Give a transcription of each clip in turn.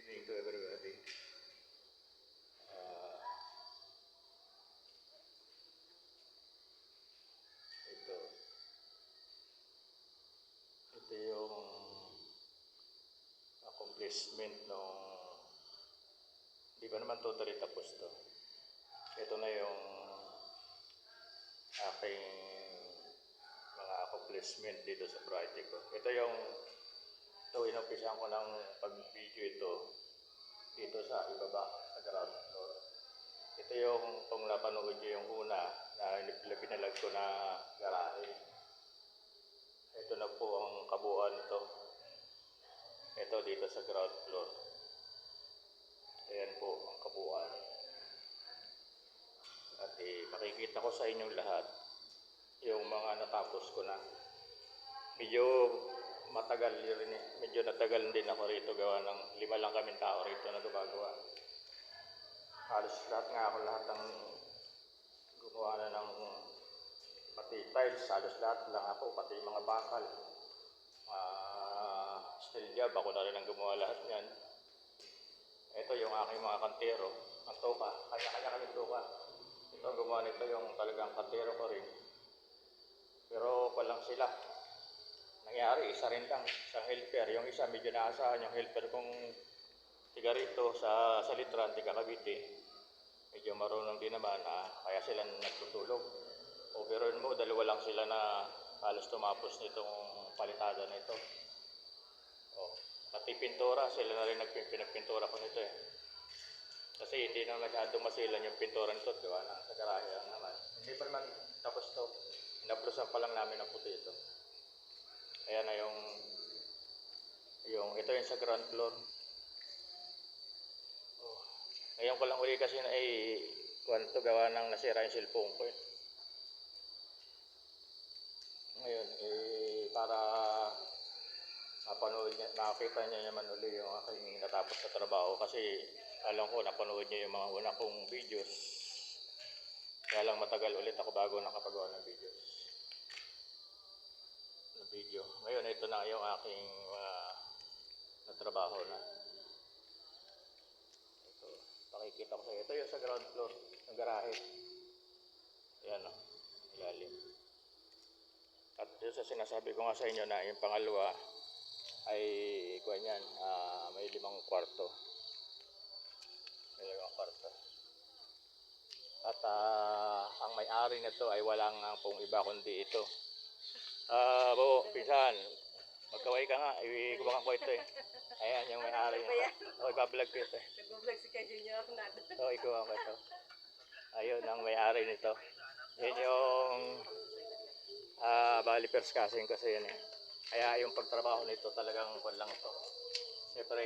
evening to everybody. Uh, ito, ito yung accomplishment nung hindi pa naman totally tapos to. Ito na yung aking mga accomplishment dito sa project ko. Inumpisahan ko ng pag-video ito dito sa ibaba, sa ground floor. Ito yung kung napanood nyo yung una na pinalag ko na garahe. Ito na po ang kabuuan nito. Ito dito sa ground floor. Ayan po ang kabuuan. At makikita ko sa inyong lahat yung mga natapos ko na. Medyo matagal rin medyo natagal din ako rito gawa ng 5 lang kaming tao rito na gumagawa. Halos lahat ng gumawa na ng pati tiles, halos lahat lang ako, pati mga bakal. Steel job, ako na rin ang gumawa lahat yan. Ito yung aking mga kantero, ang toka, kanya-kanya kami toka. Ito ang gumawa nito yung talagang kantero ko rin. Pero walang sila. Nangyari, isa rin lang, isang helper. Yung isa medyo naasahan yung helper kong tiga rito sa Litran, tiga Cavite. Medyo marunong din naman, kaya sila nagtutulog. O pero mo, dalawa lang sila na halos tumapos nitong palitada na ito. Pati pintura, sila na rin pinagpintura ko nito eh. Kasi hindi na masyadong masilan yung pintura nito, diba? Sa garahe lang naman. Hindi pa naman tapos to. Inaplusan pa lang namin ng puti ito. Ayan na ito yung sa ground floor. Ngayon ko lang uli kasi na kuwanto gawa ng nasira yung cellphone ko eh. Ngayon, para makita niya naman uli yung aking natapos sa trabaho kasi alam ko napanood niya yung mga una kong videos. Kaya lang matagal ulit ako bago nakapagawa ng video. Ngayon ito na yung aking natrabaho na. Ito, pakikita ko sa iyo. Ito yung sa ground floor ng garahe. Ayan o, ilalim. At yung sa sinasabi ko nga sa inyo na yung pangalawa ay yan, may 5 kwarto. At ang may-ari nito ay walang pong iba kundi ito. Pinsan, magkaway ka nga, ikubakan ko ito eh. Ayan yung may-ari nito. Ibablog ko ito eh. Nag-vlog si Kay Junior na. Ikubakan ko ito. Ayun ang may-ari nito. Yan yung bali first casting kasi yan eh. Kaya yung pagtrabaho nito talagang lang ito. Siyempre,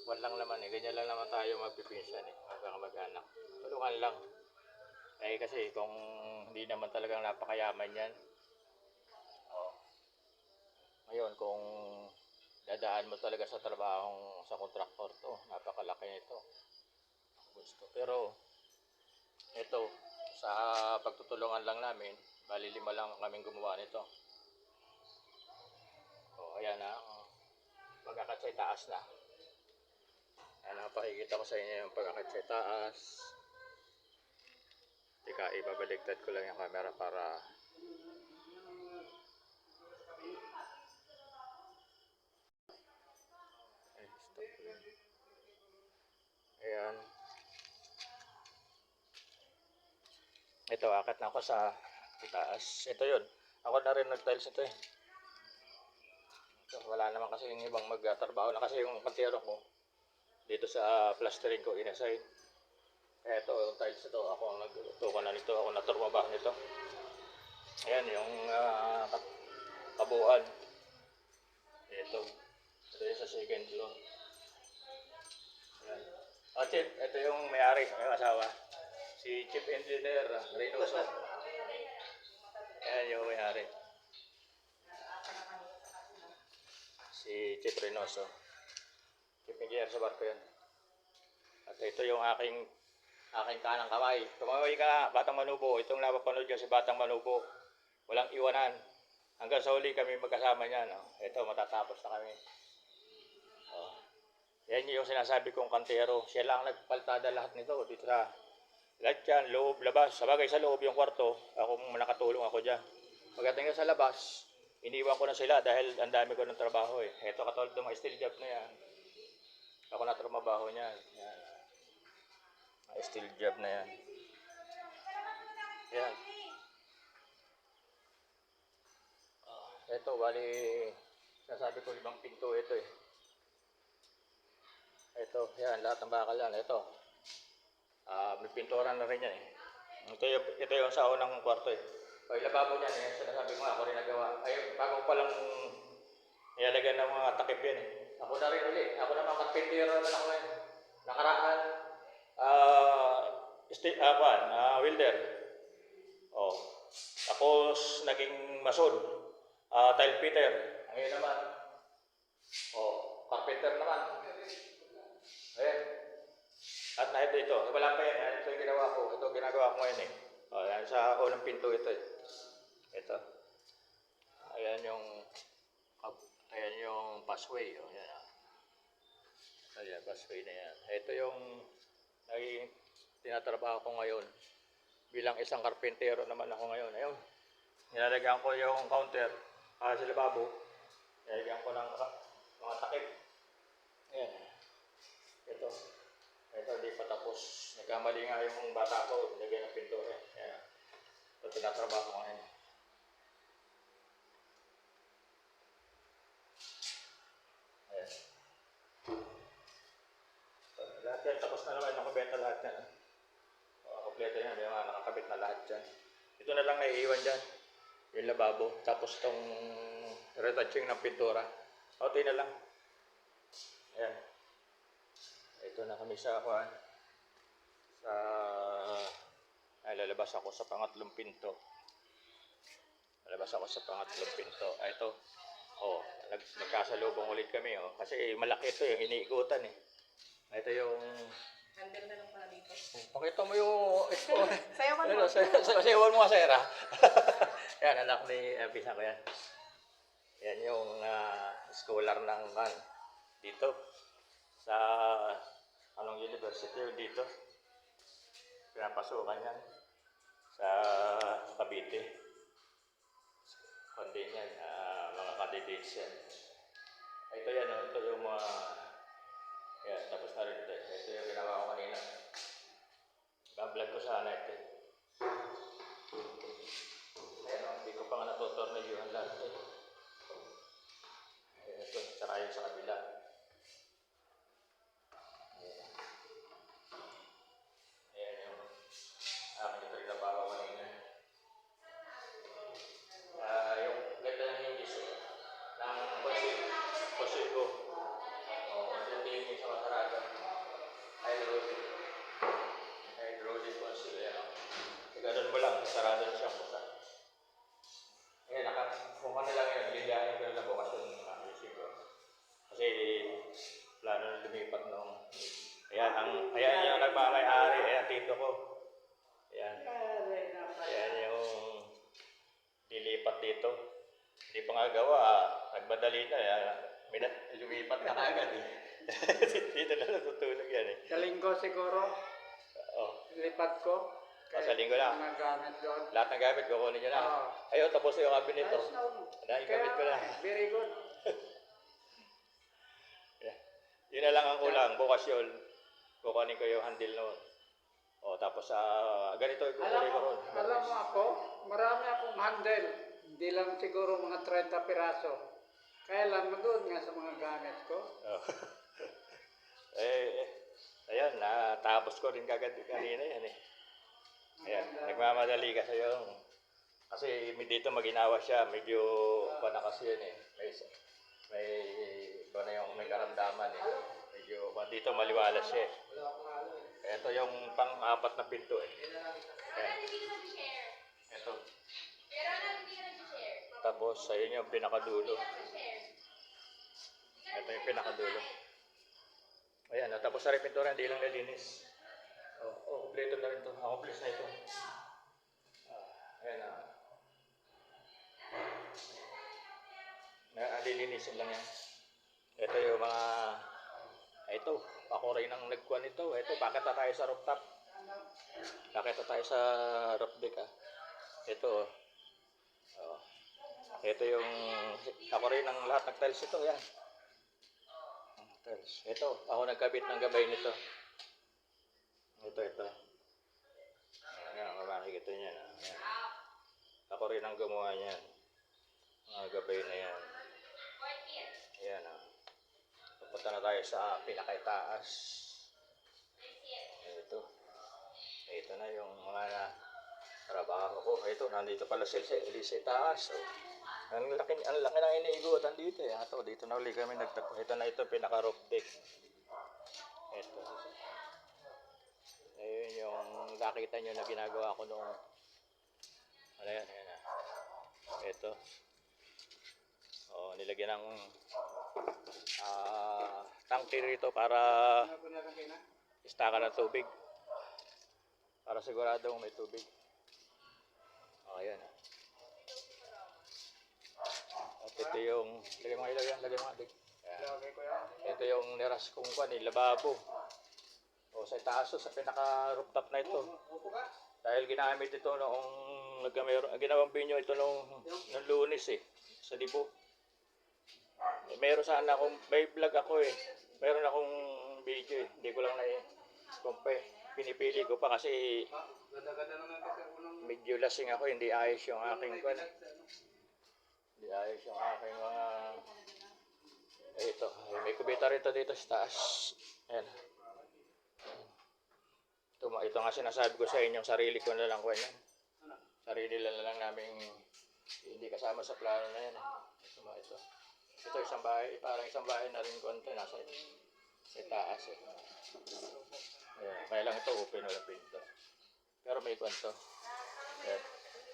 lang naman eh. Ganyan lang naman tayo magpipinsan eh. Magkakamag-anak. Tulungan lang. Kasi kung hindi naman talagang napakayaman yan. Ngayon, kung dadaan mo talaga sa trabahong sa kontraktor to, napakalaki nito. Gusto. Pero, ito, sa pagtutulungan lang namin, bali 5 lang kaming gumawa nito. Ayan na, pagkakatsay taas na. Ayan, pakikita ko sa inyo yung pagkakatsay taas. Teka, ibabaligtad ko lang yung camera para ayan. Ito, akat na ako sa taas. Ito yun. Ako na rin nag-tiles ito eh. So, wala naman kasi yung ibang magtrabaho na kasi yung kantero ko dito sa plastering ko inassign. Ito, yung tiles ito. Ako ang nagtutukan na nito. Ako naturmabah nito. Ayan yung kabuuan. Ito yung sa second floor. Ayan. Chip, ito yung may-ari, yung asawa. Si Chief Engineer Reynoso. Ayan yung may-ari. Si Chief Reynoso. Chief Engineer sa barko yan. At ito yung aking kanang kamay. Tumaway ka, Batang Manubo. Itong napapanood dyan si Batang Manubo. Walang iwanan. Hanggang sa huli kami magkasama niyan. Ito, matatapos na kami. Yan yung sinasabi kong kantero. Siya lang nagpaltada lahat nito dito sa lahat yan, loob, labas. Sabagay sa loob yung kwarto, ako nakatulong ako dyan. Pagdating sa labas, iniwan ko na sila dahil ang dami ko ng trabaho eh. Ito katulad ng mga steel job na yan. Ako na trabaho niyan. Yan. Mga steel job na yan. Yan. Ito, bali, sinasabi ko ibang pinto ito eh. Ito, yan, lahat ng bakal yan. Ito. May pintura na rin yan eh. Ito yung sa unang kwarto eh. Pag lababo niyan eh, sinasabi ko ako rin nagawa. Ay, bago pa lang nilalagyan ng mga takip yan eh. Ako na rin ulit. Ako naman carpentero naman ako yan. Nakaraan, welder. Oh. Tapos naging mason. Tile fitter. Ngayon naman. Oh, carpenter naman. Ayan. At na ito. Wala pa yan. Ito yung ginawa ko. Ito ginagawa ko ngayon eh. Oh, yan, sa unang pinto ito eh. Ito. Ayan yung passway. Oh, yan. Ayan, passway na yan. Ito yung naging tinatrabaho ko ngayon. Bilang isang karpentero naman ako ngayon. Ayun. Nilalagyan ko yung counter sa lababo. Nilalagyan ko ng mga takip. Ayan. Ito. Ito, hindi pa tapos. Nagkamali nga yung bata ko. Nilagyan ng pintura. Ayan. Ito, tinatrabaho ko ngayon. Ayan. Lahat yan, tapos na naman. Nakabenta lahat yan. Kompleto yan. May mga nakakabit na lahat dyan. Ito na lang naiiwan dyan. Yung lababo. Tapos itong retouching ng pintura. Okay na lang. Ayan. Ito na kami sa lalabas ako sa pangatlong pinto. Ito. Oh, nagkasalubong ulit kami oh. Kasi malaki ito yung iniikutan eh. Ito yung Handle na lang pala dito. pakita mo yung Sayawan mo. Sayawan mo nga, Sarah. Yan, anak ni Pisa ko yan. Yan yung scholar ng dito. Sa anong university yun dito. Pinapasukan yan. Sa Cavite. Kundi yan, mga candidates yan. Ito yan, ito yung mga yan, tapos na rin ito. Ito yung ginawa ko kanina. Bablog ko sana ito. Ayan, hindi ko pa nga natutornilyohan lahat eh. Ayan, ito, tsaka yung sa kabila. Ayan yung aking ito yung nabawa kanina. Yung ganda ng hinggis eh. Ng consil ko. Yung tingin sa masaraga. Hydraulic consil. Ayan. Ganun mo lang, sarado na siya pusa. Ayan, kung ano lang yan, ligayan ko na lang bukas yung receiver. Kasi plano na lumipat nung ayan yung nagmamay-ari, ayan tito ko. Ayan yung lilipat dito. Hindi pa nga gawa, nagmadali na, lumipat na agad eh. Dito na natutulog yan eh. Sa linggo siguro, lipat ko. Sa linggo na. Mga gamit doon. Lahat ng gamit, kukunin nyo na. Ayun, tapos yung cabinet to. Gamit ko na. Very good. Yun na lang ang kulang. Bukas yun, kukunin ko yung handle noon. Tapos ganito yung kukunin ko ron. Alam mo ako, marami akong handle. Hindi lang siguro mga 30 piraso. Kaya lang magod nga sa mga gamit ko. Ayan, natapos ko rin kagad kanina yan eh. Ayan, nagmamadali kasi dito maginawa siya, medyo na kasi yan eh. May karamdaman eh. Medyo dito maliwalas siya eh. Ito yung pang-apat na pinto eh. Ayan. Ito. Tapos ayun yung pinakadulo. Ito yung pinakadulo. Ayan, tapos sa pintura hindi lang nalinis. Kompleto na rin ito. Accomplish na ito. Ayan na. Nalilinisin lang yan. Ito yung mga ito. ako rin ang nagkuhan nito. Ito, bakit na tayo sa rooftop? Bakit na tayo sa roof deck Ito, oh. Ito yung, ako rin ang lahat ng-tiles ito, yan. Tiles. Ito, ako nagkabit ng gabay nito. Ito. Ayan, makikita niya na. Ayan. Ako rin ang gumawa niyan. Mga gabay na yan. Ayan, Pupunta na tayo sa pinakaitaas. Ito na yung mga trabaho ko. Ito, nandito pala sila sa itaas. Ang laki na iniigutan dito dito na uli kami nagtapo. Ito na ito, pinaka-roof deck. Ito. Ayun yung nakita nyo na ginagawa ko noong ayan. Ito. Nilagyan ng tangke rito para istakan ng tubig. Para siguradong may tubig. Ayan. At ito yung, lagay mga ilaw yan, lagay mga adik. Ito yung niras kong lababo. Sa itaas, sa pinaka-rooftop na ito. Dahil ginamit ito noong ginawang binyo ito noong Lunes sa Dibo. Meron sana akong, may vlog ako Meron akong video hindi ko lang na-compare. Pinipili ko pa kasi medyo lasing ako, hindi ayos yung aking Hindi ayos yung aking mga ito. May kubita rito dito sa taas. Ayan. Ito nga sinasabi ko sa inyo, sarili ko na lang yan. Sarili na lang namin hindi kasama sa plano na yan. Ito isang bahay, parang isang bahay na rin konti nasa sa taas Ayan, kaya lang ito open wala pinto. Pero may kwento. Ayan,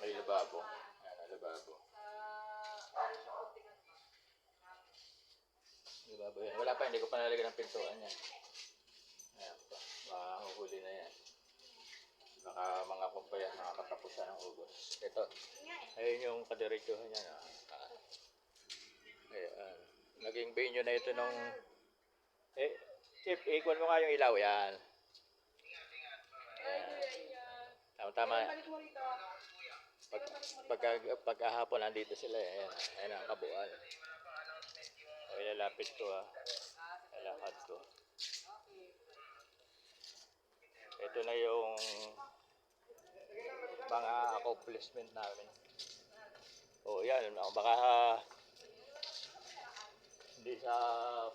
may lababo. Ayan, lababo. Lababo yan. Wala pa, hindi ko pa nalagyan ng pintuan yan. Ayan pa, mahuhuli na yan. Baka mga kumpaya, nakakatapusan ng ubos. Ito, ayun yung kadiretsuhan niya Ayan, naging venue na ito nung Chip, ikon mo nga yung ilaw yan. Tama. Pagkahapon nandito sila Ayan ang kabuuan. Ilalapit ko Ilalakad ko. Ito na yung mga accomplishment namin. Yan. Baka hindi sa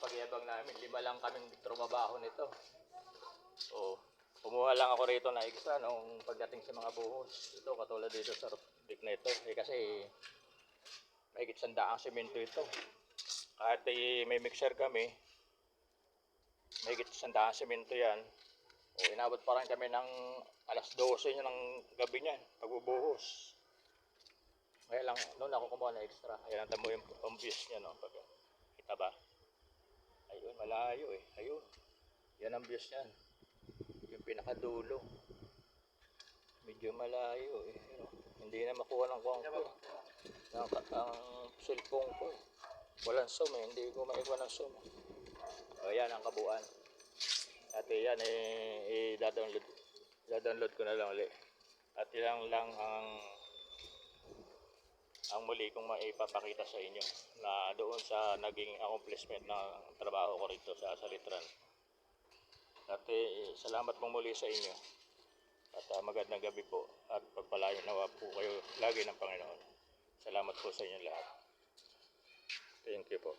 pagyabang namin, 5 lang kaming trumabaho nito. Kumuha lang ako rito na extra nung pagdating sa mga buhos. Ito, katulad dito sa roof deck na ito. Kasi mahigit 100 semento ito. Kahit may mixer kami, mahigit 100 semento yan. Inabot pa rin kami ng alas 12 ng gabi niyan, pagbubuhos. Kaya lang, noon ako kumuha na extra. Ayan, tamo yung views niya, Kita ba? Ayun, malayo Ayun. Yan ang views niyan. Yung pinakadulo. Medyo malayo Hindi na makuha ng kuwang ko. Ang cellphone ko. Walang zoom Hindi ko maiwan ng zoom. Yan ang kabuuan. At yan i-download ko na lang ulit. At ilang lang ang muli kong maipapakita sa inyo na doon sa naging accomplishment ng trabaho ko rito sa Salitran. At salamat pong muli sa inyo at magandang gabi po at pagpalain nawa po kayo lagi ng Panginoon. Salamat po sa inyo lahat. Thank you po.